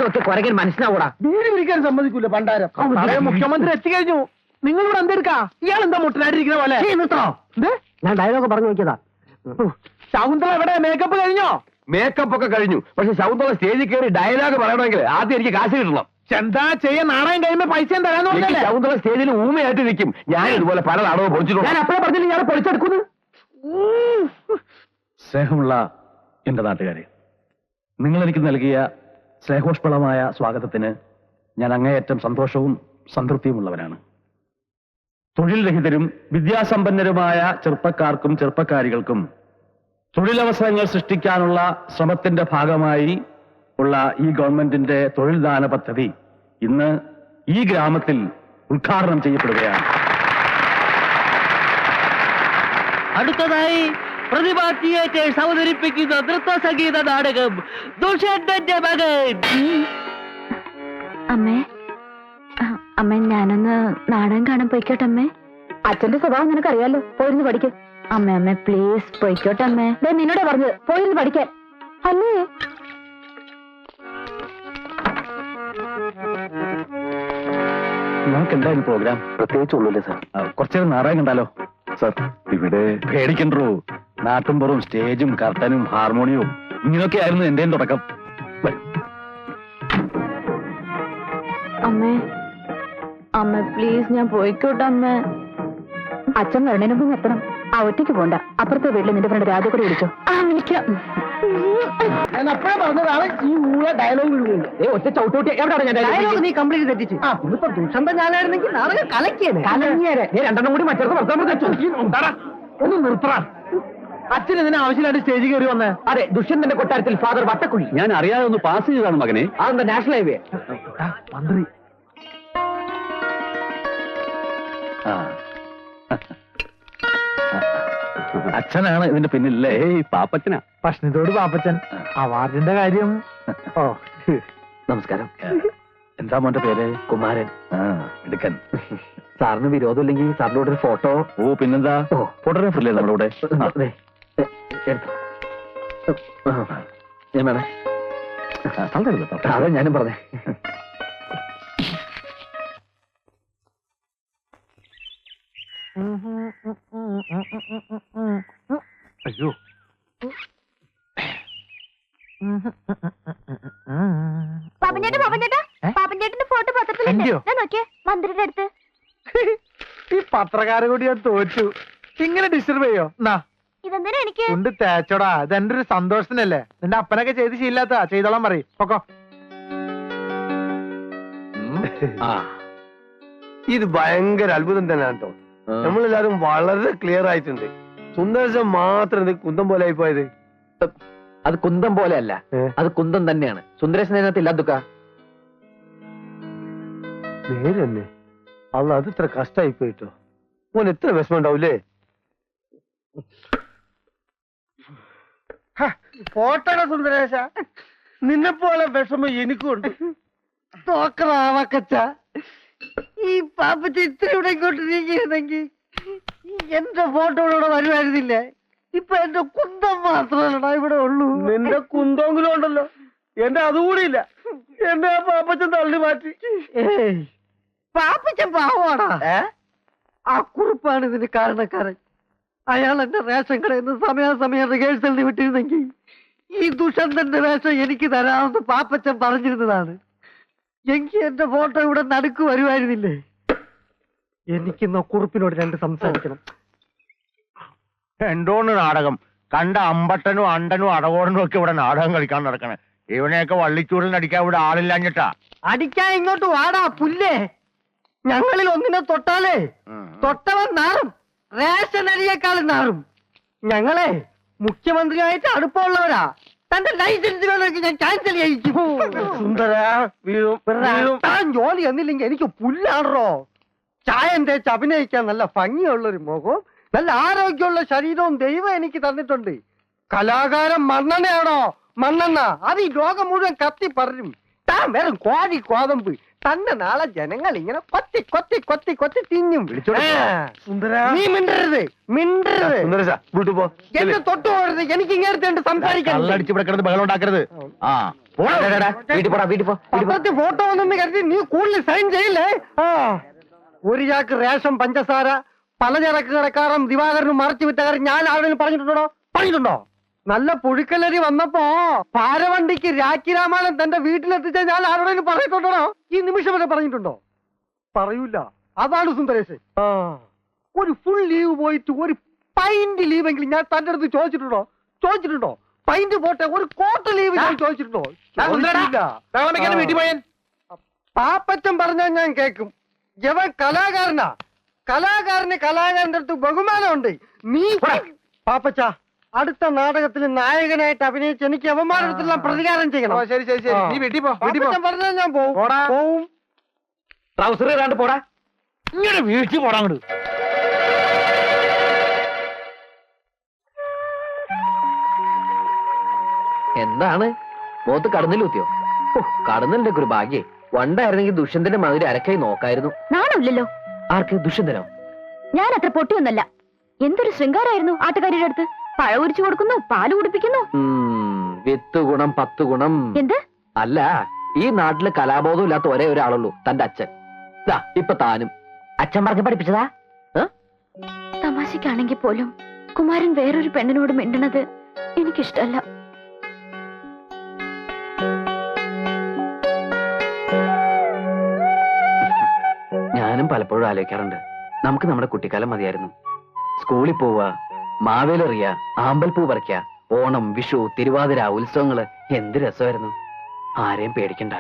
ഒക്കെ കുരകൻ മനസ്സിലാവൂടാ. വീട് വിളിക്കാൻ സമ്മതിക്കൂല പണ്ടാരം. മുഖ്യമന്ത്രി എത്തിക്കഴിഞ്ഞു. നിങ്ങളിവിടെ എന്തെടുക്കാ? ഇയാൾ എന്താ മുട്ടനായിട്ടിരിക്കുന്ന പോലെ? ഞാൻ ഡയലോഗ് പറഞ്ഞു നോക്കിയതാ. ശകുന്തള എവിടെ? മേക്കപ്പ് കഴിഞ്ഞോ? മേക്കപ്പ് ഒക്കെ കഴിഞ്ഞു. പക്ഷെ ശകുന്തള സ്റ്റേജിൽ കയറി ഡയലോഗ് പറയണമെങ്കിൽ ആദ്യം എനിക്ക് കാശ് കിട്ടണം. എന്താ ചെയ്യാൻ? നാണയം കഴിയുമ്പോ പൈസ തരാന്ന് പറഞ്ഞല്ലേ? ശകുന്തള സ്റ്റേജിൽ ഊമയായിട്ട് നിൽക്കും. ഞാൻ ഇതുപോലെ പല നാടകവും പൊളിച്ചിട്ടുണ്ട്. ഞാൻ അപ്പഴേ പറഞ്ഞില്ല ഇയാളെ പൊളിച്ചെടുക്കുന്നു. സ്നേഹമുള്ള എന്റെ നാട്ടുകാരെ, നിങ്ങൾ എനിക്ക് നൽകിയ സ്നേഹോഷ്പളമായ സ്വാഗതത്തിന് ഞാൻ അങ്ങേയറ്റം സന്തോഷവും സംതൃപ്തിയുമുള്ളവനാണ്. തൊഴിൽ രഹിതരും വിദ്യാസമ്പന്നരുമായ ചെറുപ്പക്കാർക്കും ചെറുപ്പക്കാരികൾക്കും തൊഴിലവസരങ്ങൾ സൃഷ്ടിക്കാനുള്ള ശ്രമത്തിന്റെ ഭാഗമായി ഉള്ള ഈ ഗവൺമെന്റിന്റെ തൊഴിൽ ദാന പദ്ധതി ഇന്ന് ഈ ഗ്രാമത്തിൽ ഉദ്ഘാടനം ചെയ്യപ്പെടുകയാണ്. അടുത്തതായി പ്രതിഭ തിയേറ്റേഴ്സ് അവതരിപ്പിക്കുന്ന നൃത്ത സംഗീത നാടകം ദുഷ്യന്തന്റെ മകൻ. അമ്മേ, അമ്മ ഞാനൊന്ന് നാടകം കാണാൻ പോയിക്കോട്ടെ അമ്മേ. അച്ഛന്റെ സ്വഭാവം നിനക്കറിയാലോ, പോയിരുന്നു പഠിക്കും. അമ്മ അമ്മ പ്ലീസ് പോയിക്കോട്ടെ അമ്മേ. നിന്നോടെ പറഞ്ഞത് പോയിരുന്നു പഠിക്കാൻ അല്ലേ? നമുക്ക് എന്തായാലും പ്രോഗ്രാം പ്രത്യേകിച്ചൊന്നുമില്ല സാർ. കുറച്ചേരം നാടകം കണ്ടാലോ? സാർ ഇവിടെ പേടിക്കണ്ടോ, നാട്ടുംപുറവും സ്റ്റേജും കർട്ടനും ഹാർമോണിയവും ഇങ്ങനെയൊക്കെ ആയിരുന്നു എന്റെയും തുടക്കം. അമ്മേ അമ്മ പ്ലീസ് ഞാൻ പോയിക്കോട്ടെ അമ്മേ. അച്ഛൻ വരണേന് മുമ്പ് എത്തണം. ആ ഒറ്റയ്ക്ക് പോണ്ട. അപ്പുറത്തെ വീട്ടിൽ നിന്റെ ഫ്രണ്ട് രാജ കൂടെ വിളിച്ചോ. വിളിക്കാം. ഞാൻ അപ്പഴേ പറഞ്ഞതാണ് ഈ ഊള ഡയലോഗ് ഒറ്റ ചവിട്ടോട്ടി എവിടെയാണ് ഞാൻ ഡയലോഗ് നീ കംപ്ലീറ്റ് തെറ്റിച്ചു. ഇപ്പൊ ദുഷന്ത ഞാനായിരുന്നെങ്കിൽ നാടകം കലക്കിയേനെ. നീ രണ്ടെണ്ണം കൂടി മറ്റൊരു ഒന്ന് നിർത്തറ. അച്ഛൻ ഇതിന് ആവശ്യമായിട്ട് സ്റ്റേജിൽ കയറി വന്നേ? അതെ, ദുഷ്യന്തന്റെ കൊട്ടാരത്തിൽ ഫാദർ വട്ടക്കുഴി. ഞാൻ അറിയാതെ ഒന്ന് പാസ് ചെയ്തതാണ് മകനെ. അതെന്താ നാഷണൽ ഹൈവേ? മന്ത്രി അച്ഛനാണ് ഇതിന്റെ പിന്നിലല്ലേ? പാപ്പച്ചനാ. ഭക്ഷണത്തോട് പാപ്പച്ചൻ. അവാർഡിന്റെ കാര്യം. ഓ നമസ്കാരം. എന്താ മോന്റെ പേര്? കുമാരൻ. എടുക്കൻ. സാറിന് വിരോധമില്ലെങ്കിൽ സാറിന്റെ കൂടെ ഒരു ഫോട്ടോ. ഓ പിന്നെന്താ, ഫോട്ടോഗ്രാഫർ അല്ലേ നമ്മുടെ കൂടെ? ഞാൻ വേണേ? അതെ ഞാനും പറഞ്ഞേ. അയ്യോ പാപ്പൻചേട്ടന്റെ ഫോട്ടോ പത്രത്തിലുണ്ട്. നോക്കിയേ, മന്ത്രിയുടെ അടുത്ത്. ഈ പത്രക്കാരെ കൂടി ഞാൻ തോറ്റു. ഇങ്ങനെ ഡിസ്റ്റർബ് ചെയ്യോ? ഇതെന്തിനാ എനിക്ക്? ഉണ്ട് തേച്ചോടാ. ഇതെന്റെ ഒരു സന്തോഷത്തിനല്ലേ. നിന്റെ അപ്പനൊക്കെ ചെയ്ത് ശീലാത്ത ചെയ്തോളാൻ പറയും. പൊക്കോ. ഇത് ഭയങ്കര അത്ഭുതം തന്നെയാണ് കേട്ടോ. നമ്മളെല്ലാരും വളരെ ക്ലിയർ ആയിട്ടുണ്ട്. സുന്ദരശം മാത്രം ഇത് കുന്തം പോലെ ആയി പോയത്. അത് കുന്തം പോലെ അല്ല, അത് കുന്തം തന്നെയാണ്. സുന്ദരേശൻ അതിനകത്ത് ഇല്ലാതുക്ക. നേരെ തന്നെ. അല്ല, അത് ഇത്ര കഷ്ടമായി പോയിട്ടോ. മോൻ എത്ര വിഷമം ഉണ്ടാവൂലേ? പോട്ടട സുന്ദരേശ, നിന്നെ പോലെ വിഷമം എനിക്കുണ്ട്. തോക്കറാവക്കച്ച. ഈ പാപ്പച്ച ഇത്ര ഇവിടെ ഇങ്ങോട്ട് നീങ്ങിയിരുന്നെങ്കിൽ എന്റെ ഫോട്ടോ ഇവിടെ വരുമായിരുന്നില്ലേ? ഇപ്പൊ എന്റെ കുന്തം മാത്രമല്ലടാ ഇവിടെ ഉള്ളൂ. നിന്റെ കുന്തെങ്കിലും ഉണ്ടല്ലോ, എന്റെ അതുകൂടി ഇല്ല. എന്റെ ആ പാപ്പച്ചൻ തള്ളി മാറ്റി. പാപ്പച്ചൻ പാവാടാ. ആ കുറിപ്പാണ് ഇതിന് കാരണക്കാരൻ. അയാൾ എന്റെ റേഷൻ കടയിൽ നിന്ന് സമയാസമയം റിഹേഴ്സലിന് വിട്ടിരുന്നെങ്കിൽ ഈ ദുഷന്തന്റെ വേഷം എനിക്ക് തരാമെന്ന് പാപ്പച്ചൻ പറഞ്ഞിരുന്നതാണ്. എങ്കിൽ എന്റെ ഫോട്ടോ ഇവിടെ നടുക്ക് വരുമായിരുന്നില്ലേ? എനിക്കിന്ന് കുറിപ്പിനോട് രണ്ട് സംസാരിക്കണം. എന്തോന്ന് നാടകം? കണ്ട അമ്പട്ടനും അണ്ടനും അടകോടനും ഒക്കെ ഇവിടെ നാടകം കളിക്കാൻ നടക്കണേ. ഇവനെയൊക്കെ വള്ളിച്ചൂടിൽ അടിക്കാൻ ഇവിടെ ആളില്ലാഞ്ഞിട്ടാ. അടിക്കാൻ ഇങ്ങോട്ട് വാടാ പുല്ലേ. ഞങ്ങളിൽ ഒന്നിനെ തൊട്ടാലേ തൊട്ടവൻ നാറും. റേഷൻ അരിയേക്കാളും നാറും. ഞങ്ങളെ മുഖ്യമന്ത്രിയായിട്ട് അടുപ്പമുള്ളവരാ. തന്റെ ലൈസൻസ് വേണമെങ്കിൽ ഞാൻ ക്യാൻസൽ ചെയ്യിക്കും. താൻ ജോലി എന്നില്ലെങ്കിൽ എനിക്ക് പുല്ലാണോ? ചായം തേച്ച് അഭിനയിക്കാൻ നല്ല ഭംഗിയുള്ളൊരു മുഖവും നല്ല ആരോഗ്യമുള്ള ശരീരവും ദൈവം എനിക്ക് തന്നിട്ടുണ്ട്. കലാകാരൻ മണ്ണെണ്ണയാണോ? മണ്ണെണ്ണ അത് ഈ ലോകം മുഴുവൻ കത്തി പറയും. താൻ വെറും കോഴി കോതമ്പ്. തന്നെ നാളെ ജനങ്ങൾ ഇങ്ങനെ കൊത്തി കൊത്തി കൊത്തി കൊത്തി തിന്നും. നീ മിണ്ടരുത്, മിണ്ടരുത്. എന്നെ തൊട്ടു പോകരുത്. എനിക്ക് ഇങ്ങനത്തെ സംസാരിക്കാൻ. കള്ളടിച്ച് ഇവിടെ കിടന്ന് ബഹളം ഉണ്ടാക്കരുത്. ആ വീട്ടിൽ പോടാ വീട്ടിൽ പോ പത്രത്തിൽ ഫോട്ടോ വന്നെന്ന് കരുതി നീ കൂടുതൽ സൈൻ ചെയ്യില്ലേ ആ ഒരു ചാക്ക് റേഷൻ പഞ്ചസാര പലചരക്ക് കടക്കാരൻ ദിവാകരനും മറച്ചു വിറ്റ കാര്യം ഞാൻ ആരോടും പറഞ്ഞിട്ടുണ്ടോ നല്ല പുഴുക്കലരി വന്നപ്പോ പാരവണ്ടിക്ക് രാഖി രാമായണം തന്റെ വീട്ടിലെത്തിച്ച ഞാൻ ആരോടും പറഞ്ഞിട്ടുണ്ടോ ഈ നിമിഷം വരെ പറഞ്ഞിട്ടുണ്ടോ പറയൂല അതാണ് സുന്ദരേശ് ഒരു ഫുൾ ലീവ് പോയിട്ട് ഒരു പൈന്റ് ലീവെങ്കിലും ഞാൻ തന്റെ അടുത്ത് ചോദിച്ചിട്ടുണ്ടോ പൈന്റ് പോട്ടെ ഒരു കോട്ട് ലീവ് ഞാൻ ചോദിച്ചിട്ടുണ്ടോ വീട്ടിൽ പോയാൽ പാപ്പച്ചൻ പറഞ്ഞാൽ ഞാൻ കേക്കും ജവൻ കലാകാരന് കലാകാരന്റെ അടുത്ത് ബഹുമാനമുണ്ട് നീ പാപ്പച്ച അടുത്ത നാടകത്തിൽ നായകനായിട്ട് അഭിനയിച്ച് എനിക്ക് അവന്മാരുടെ അടുത്തെല്ലാം പ്രതികാരം ചെയ്യണം ശരി ശരി ശരി നീ വീട്ടിൽ പോ വീട്ടിൽ പോ പറഞ്ഞാൽ ഞാൻ പോവും ട്രൗസർ ഇടാണ്ട് പോടാ ഇങ്ങനെ വീഴ്ച പോടാങ്ങട്. എന്താണ് മുഖത്ത് കടന്നിലൂത്തിയോ കടന്നലിന്റെ ഒരു ഭാഗ്യേ വണ്ടായിരുന്നെങ്കിൽ ദുഷ്യന്തന്റെ മതിരി അരക്കായി നോക്കായിരുന്നു. നാണമില്ലല്ലോ. ആർക്ക്? ദുഷ്യന്തനോ? ഞാൻ അത്ര പൊട്ടിയൊന്നല്ല. എന്തൊരു ശൃംഗാരായിരുന്നു ആട്ടുകാരിയുടെ അടുത്ത്. പഴ ഉരിച്ചു കൊടുക്കുന്നു, പാല് കുടിപ്പിക്കുന്നു. വിത്ത് ഗുണം 10 ഗുണം. എന്ത്? അല്ല, ഈ നാട്ടില് കലാബോധം ഇല്ലാത്ത ഒരേ ഒരാളുള്ളൂ, തന്റെ അച്ഛൻ. ഇപ്പൊ താനും അച്ഛൻ പറഞ്ഞ് പഠിപ്പിച്ചതാ. തമാശക്കാണെങ്കിൽ പോലും കുമാരൻ വേറൊരു പെണ്ണിനോട് മിണ്ടണത് എനിക്കിഷ്ടല്ല. ഞാനും പലപ്പോഴും ആലോചിക്കാറുണ്ട്, നമുക്ക് നമ്മുടെ കുട്ടിക്കാലം മതിയായിരുന്നു. സ്കൂളിൽ പോവുക, മാവേലെറിയ, ആമ്പൽപ്പൂ പറിക്ക, ഓണം, വിഷു, തിരുവാതിര, ഉത്സവങ്ങള് എന്ത് രസമായിരുന്നു. ആരെയും പേടിക്കണ്ട.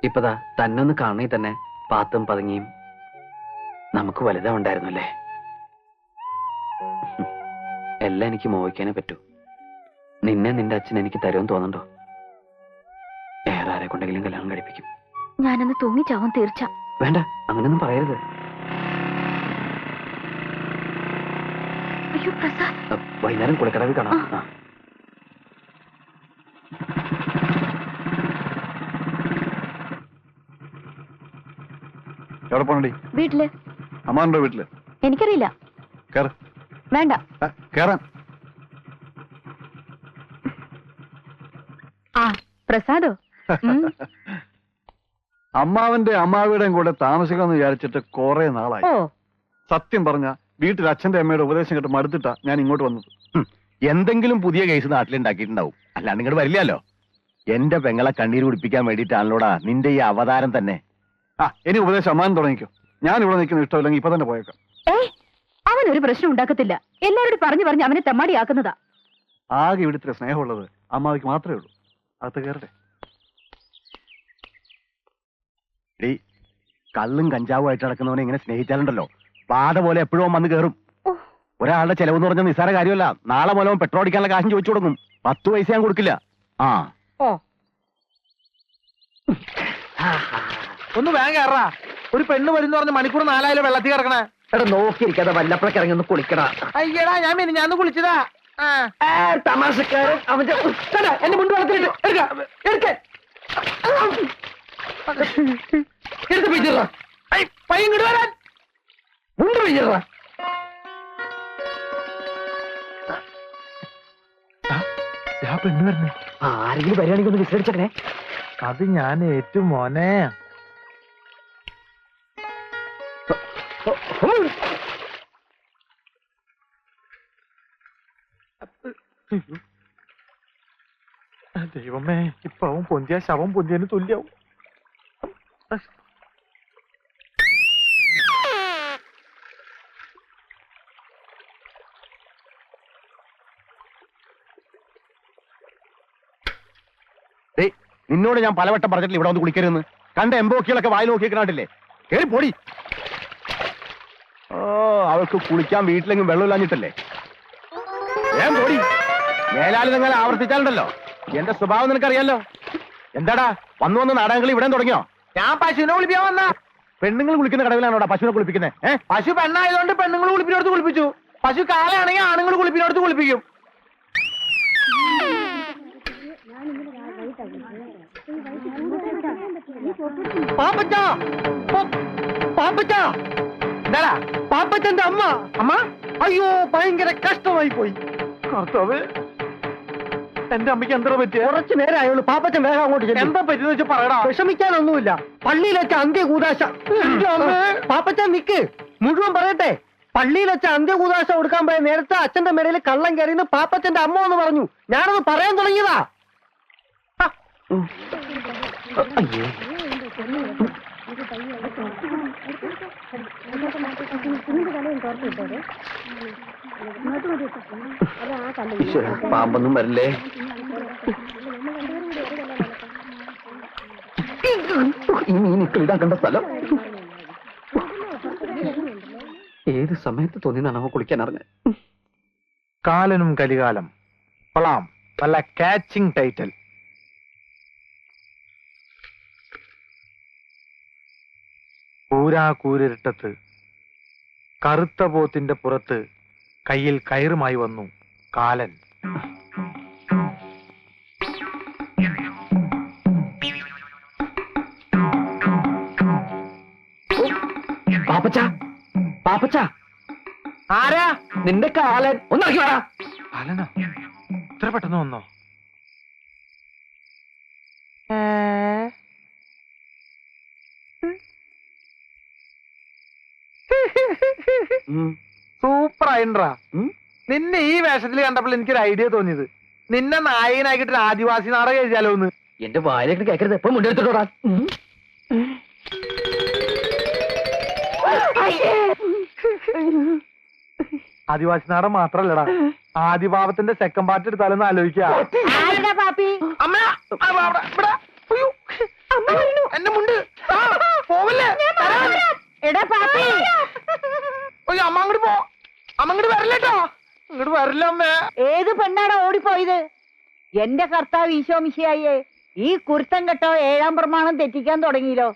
ഇപ്പതാ തന്നൊന്ന് കാണണേ തന്നെ പാത്തും പതുങ്ങിയും നമുക്ക് വലുതാ ഉണ്ടായിരുന്നല്ലേ. എല്ലാം എനിക്ക് മോഹിക്കാനേ പറ്റൂ. നിന്നെ നിന്റെ അച്ഛൻ എനിക്ക് തരുമെന്ന് തോന്നുന്നുണ്ടോ? വേറെ ആരെ കൊണ്ടെങ്കിലും കല്യാണം കഴിപ്പിക്കും. ഞാനന്ന് തൂങ്ങിച്ചാവും തീർച്ച. വേണ്ട, അങ്ങനൊന്നും പറയരുത്. അയ്യോ പ്രസാദ്, വൈകുന്നേരം കുളിക്കടവിൽ കാണാം. എവിടെ പോണടി? വീട്ടില്. അമ്മാനുണ്ടോ വീട്ടില്? എനിക്കറിയില്ല. കേറ്. വേണ്ട. കേറാൻ. ആ പ്രസാദോ? അമ്മാവന്റെ അമ്മാവിയുടെയും കൂടെ താമസിക്കാമെന്ന് വിചാരിച്ചിട്ട് കുറെ നാളായി. ഓ, സത്യം പറഞ്ഞ വീട്ടിൽ അച്ഛന്റെ അമ്മയുടെ ഉപദേശം കേട്ട് മടുത്തിട്ടാ ഞാൻ ഇങ്ങോട്ട് വന്നത്. എന്തെങ്കിലും പുതിയ കേസ് നാട്ടിലുണ്ടാക്കിയിട്ടുണ്ടാവും, അല്ലാണ്ട് ഇങ്ങോട്ട് വരില്ലല്ലോ. എന്റെ പെങ്ങളെ കണ്ണീര് കുടിപ്പിക്കാൻ വേണ്ടിയിട്ടാണല്ലോടാ നിന്റെ ഈ അവതാരം തന്നെ. ഇനി ഉപദേശം അമ്മാൻ തുടങ്ങിക്കോ. ഞാൻ ഇവിടെ നിൽക്കുന്ന ഇഷ്ടമില്ലെങ്കിൽ ഇപ്പൊ തന്നെ പോയേക്കാം. അവനൊരു പ്രശ്നം ഉണ്ടാക്കത്തില്ല. എല്ലാവരോടും പറഞ്ഞു അവനെ തെമ്മാടിയാക്കുന്നതാ. ആകെ ഇവിടുത്തെ സ്നേഹമുള്ളത് അമ്മാവിക്ക് മാത്രമേ ഉള്ളൂ. അകത്ത് കയറട്ടെ. കള്ളും കഞ്ചാവും ആയിട്ട് നടക്കുന്നവനെ ഇങ്ങനെ സ്നേഹിച്ചാലുണ്ടല്ലോ പാത പോലെ എപ്പോഴും വന്ന് കയറും. ഒരാളുടെ ചെലവെന്ന് പറഞ്ഞ നിസ്സാര കാര്യമല്ല. നാളെ മൂലം പെട്രോൾ അടിക്കാനുള്ള കാശും ചോദിച്ചു കൊടുക്കും. 10 പൈസ ഞാൻ കൊടുക്കില്ല. ഒന്ന് വേഗം കയറാ. ഒരു പെണ്ണ് വരുന്ന പറഞ്ഞ മണിക്കൂർ 4 വെള്ളത്തിൽ കിടക്കണേ. എടാ നോക്കിയിരിക്കാതെ വല്ലപ്പോഴൊക്കെ ഇറങ്ങി ഒന്ന് കുളിക്കടാ. അയ്യടാ, ഞാൻ കുളിച്ചതാ. തമാശക്കാരൻ അവന്റെ എന്നെ മുണ്ട് വളർത്തിട്ട് എടുത്ത് പിടിച്ചിട. പയ്യൻ ഇങ്ങോട്ട് വരാൻ മുണ്ട് പിടിച്ചിട. പെണ്ണ് വരണേ. ആരെങ്കിലും വരികയാണെങ്കിൽ ഒന്ന് വിസരിച്ചേ. അത് ഞാൻ ഏറ്റവും മോനെ. ദൈവമേ, ഇപ്പൊ അവൻ പൊന്തിയ ശവം പൊന്തിയതിന് തുല്യാവും. നിന്നോട് ഞാൻ പലവട്ടം പറഞ്ഞിട്ടില്ല ഇവിടെ വന്ന് കുളിക്കരുതെന്ന്. കണ്ട എംബോക്കികളൊക്കെ വായി നോക്കിക്കണ്ടില്ലേ. കേറി പൊടി. അവൾക്ക് കുളിക്കാൻ വീട്ടിലെങ്കിലും വെള്ളമില്ലാഞ്ഞിട്ടല്ലേ. ഞാൻ പൊടി. മേലാലി നിങ്ങൾ ആവർത്തിച്ചാലുണ്ടല്ലോ എന്റെ സ്വഭാവം നിനക്കറിയാലോ. എന്താടാ വന്ന് നാടകങ്ങൾ ഇവിടെ തുടങ്ങിയോ? ഞാൻ പശുവിനെ കുളിപ്പിക്കാൻ വന്ന. പെണ്ണുങ്ങൾ കുളിക്കുന്ന കടവിലാണോടാ പശുവിനെ കുളിപ്പിക്കുന്നത്? പശു പെണ്ണായതുകൊണ്ട് പെണ്ണുങ്ങൾ കുളിപ്പിനടുത്ത് കുളിപ്പിച്ചു. പശു കാളയാണെങ്കിൽ ആണുങ്ങൾ കുളിപ്പിനടുത്ത് കുളിപ്പിക്കും. പാപ്പച്ചന്റെ അമ്മ. അയ്യോ, ഭയങ്കര കഷ്ടമായി പോയി. കർത്താവ്, എന്റെ അമ്മയ്ക്ക് എന്താ പറ്റിയ? കുറച്ചു നേരം ആയുള്ളൂ. പാപ്പച്ചൻ വേഗം അങ്ങോട്ട് ചെല്ല്. എന്താ പറ്റിയെന്ന് വെച്ചാൽ പറയടാ. വിഷമിക്കാനൊന്നുമില്ല. പള്ളിയിൽ വെച്ച അന്ത്യകൂദാശ. പാപ്പച്ചൻ നിക്ക്, മുഴുവൻ പറയട്ടെ. പള്ളിയിൽ വെച്ച അന്ത്യകൂദാശ കൊടുക്കാൻ പോയ നേരത്തെ അച്ഛന്റെ മേടയിൽ കള്ളം കയറിയെന്ന് പാപ്പച്ചന്റെ അമ്മ എന്ന് പറഞ്ഞു. ഞാനത് പറയാൻ തുടങ്ങിയതാ. അയ്യേ. ഈശ്വരാ, പാമ്പൊന്നും വരില്ലേ? ഈ മീനിക്കളിടാൻ കണ്ട സ്ഥലം ഏത് സമയത്ത് തോന്നിയതാണോ കുളിക്കാൻ ഇറങ്ങാൻ? കാലനും കലികാലം കൊള്ളാം. നല്ല കാച്ചിങ് ടൈറ്റിൽ. കൂരാകൂരിട്ടത്ത് കറുത്ത പോത്തിന്റെ പുറത്ത് കയ്യിൽ കയറുമായി വന്നു കാലൻ. പാപ്പച്ച, പാപ്പച്ച, ആരാ? നിന്റെ കാലൻ ഒന്നിറക്കി വേടാ. കാലനോ? ഇത്ര പെട്ടെന്ന് വന്നോ? സൂപ്പർ ആയിട്ടാ. നിന്നെ ഈ വേഷത്തിൽ കണ്ടപ്പോൾ എനിക്കൊരു ഐഡിയ തോന്നിയത്, നിന്നെ നായകനാക്കിട്ട് ആദിവാസി നാടകം എഴുതിയാലോ എന്ന്. എന്റെ വായിലേക്ക് കേൾക്കരുത്. എപ്പോഴും മുണ്ടെടുത്തിട്ടോടാ. ആദിവാസി നാടകം മാത്രല്ലടാ, ആദിഭാവത്തിന്റെ സെക്കൻഡ് പാർട്ട് എടുത്താലെന്ന് ആലോചിക്കാ. അമ്മ, എന്റെ മുണ്ട് പോവല്ലേ? അമ്മ അങ്ങോട്ട് പോ. അമ്മ അങ്ങോട്ട് വരല്ലേട്ടോ. ഇങ്ങോട്ട് വരില്ല അമ്മേ. ഏത് പെണ്ണാടാ ഓടിപ്പോയത്? എന്റെ കർത്താവ് ഈശോ മിശിഹായെ, ഈ കുരുത്തം കെട്ടോ 7-ാം പ്രമാണം തെറ്റിക്കാൻ തുടങ്ങിയല്ലോ.